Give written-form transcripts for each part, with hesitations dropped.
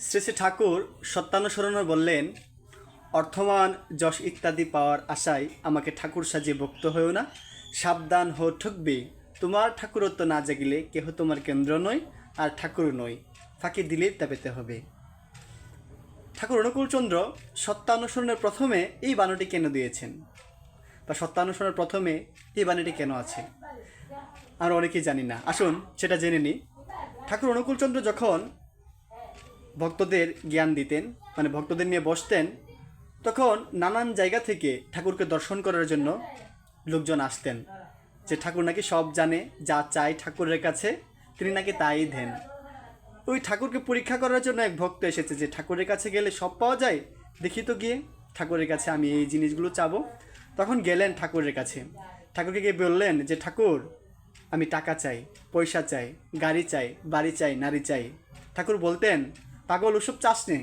শ্রী শ্রী ঠাকুর সত্যানুসরণে বললেন, অর্থমান যশ ইত্যাদি পাওয়ার আশায় আমাকে ঠাকুর সাজিয়ে ভক্ত হয়েও না, সাবধান হো ঠকবে। তোমার ঠাকুরত্ব না জাগিলে কেহ তোমার কেন্দ্র নয়, আর ঠাকুর নয়, ফাঁকি দিলেই তা পেতে হবে। ঠাকুর অনুকূলচন্দ্র সত্যানুসরণের প্রথমে এই বাণীটি কেন দিয়েছেন, বা সত্যানুসরণের প্রথমে এই বাণীটি কেন আছে, আমরা অনেকেই জানি না। আসুন সেটা জেনে নিই। ঠাকুর অনুকূলচন্দ্র যখন ভক্তদের জ্ঞান দিতেন, মানে ভক্তদের নিয়ে বসতেন, তখন নানান জায়গা থেকে ঠাকুরকে দর্শন করার জন্য লোকজন আসতেন, যে ঠাকুর নাকি সব জানে, যা চাই ঠাকুরের কাছে তিনি নাকি তাই দেন। ওই ঠাকুরকে পরীক্ষা করার জন্য এক ভক্ত এসেছে যে ঠাকুরের কাছে গেলে সব পাওয়া যায়, দেখি তো গিয়ে ঠাকুরের কাছে আমি এই জিনিসগুলো চাবো। তখন গেলেন ঠাকুরের কাছে, ঠাকুরকে গিয়ে বললেন যে ঠাকুর, আমি টাকা চাই, পয়সা চাই, গাড়ি চাই, বাড়ি চাই, নারী চাই। ঠাকুর বলতেন, পাগল, ওসব চাস নে।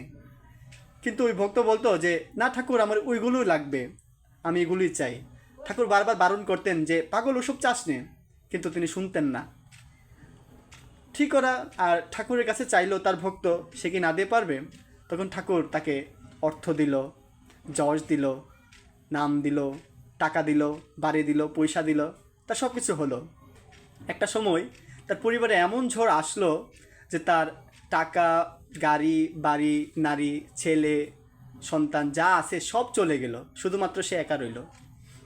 কিন্তু ওই ভক্ত বলতো যে না ঠাকুর, আমার ওইগুলোই লাগবে, আমি এগুলোই চাই। ঠাকুর বারবার বারণ করতেন যে পাগল, ওসব চাস নে, কিন্তু তিনি শুনতেন না। ঠিক ওরা আর ঠাকুরের কাছে চাইলো তার ভক্ত, সে কি না দিয়ে পারবে? তখন ঠাকুর তাকে অর্থ দিল, যশ দিল, নাম দিল, টাকা দিল, বাড়ি দিল, পয়সা দিল, তা সব কিছু হলো। একটা সময় তার পরিবারে এমন ঝড় আসলো যে তার টাকা, গাড়ি, বাড়ি, নারী, ছেলে, সন্তান যা আছে সব চলে গেল, শুধুমাত্র সে একা রইল।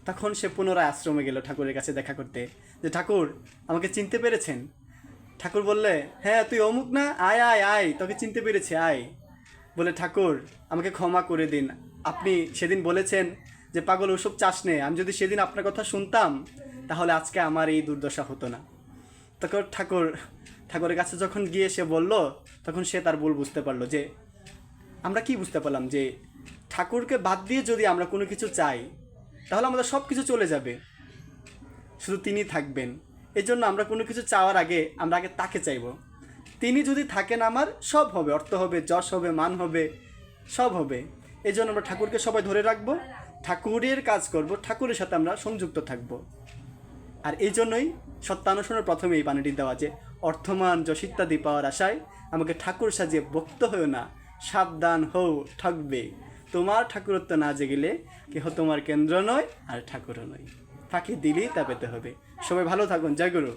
তখন সে পুনরায় আশ্রমে গেল ঠাকুরের কাছে দেখা করতে, যে ঠাকুর, আমাকে চিনতে পেরেছেন? ঠাকুর বললে, হ্যাঁ তুই অমুক না, আয় আয় আয়, তোকে চিনতে পেরেছে, আয়। বলে, ঠাকুর আমাকে ক্ষমা করে দিন, আপনি সেদিন বলেছেন যে পাগল, ওসব চাস নে, আমি যদি সেদিন আপনার কথা শুনতাম তাহলে আজকে আমার এই দুর্দশা হতো না। তখন ঠাকুরের কাছে যখন গিয়ে সে বলল, তখন সে তার ভুল বুঝতে পারলো। যে আমরা কি বুঝতে পারলাম, যে ঠাকুরকে বাদ দিয়ে যদি আমরা কোনো কিছু চাই তাহলে আমাদের সব কিছু চলে যাবে, শুধু তিনি থাকবেন। এই জন্য আমরা কোনো কিছু চাওয়ার আগে আমরা আগে তাকে চাইব। তিনি যদি থাকেন, আমার সব হবে, অর্থ হবে, যশ হবে, মান হবে, সব হবে। এই জন্য আমরা ঠাকুরকে সবাই ধরে রাখবো, ঠাকুরের কাজ করব, ঠাকুরের সাথে আমরা সংযুক্ত থাকব। আর এই জন্যই সত্যানুসরণের প্রথমে এই বাণীটি দেওয়া, যে অর্থমান যশ ইত্যাদি পাওয়ার আশায় আমাকে ঠাকুর সাজিয়ে ভক্ত হও না, সাবধান হও ঠকবে। তোমার ঠাকুরত্ব না জেগেলে কেহ তোমার কেন্দ্র নয়, আর ঠাকুরও নয়, ফাঁকি দিলেই তা পেতে হবে। সবাই ভালো থাকুন। জয় গুরু।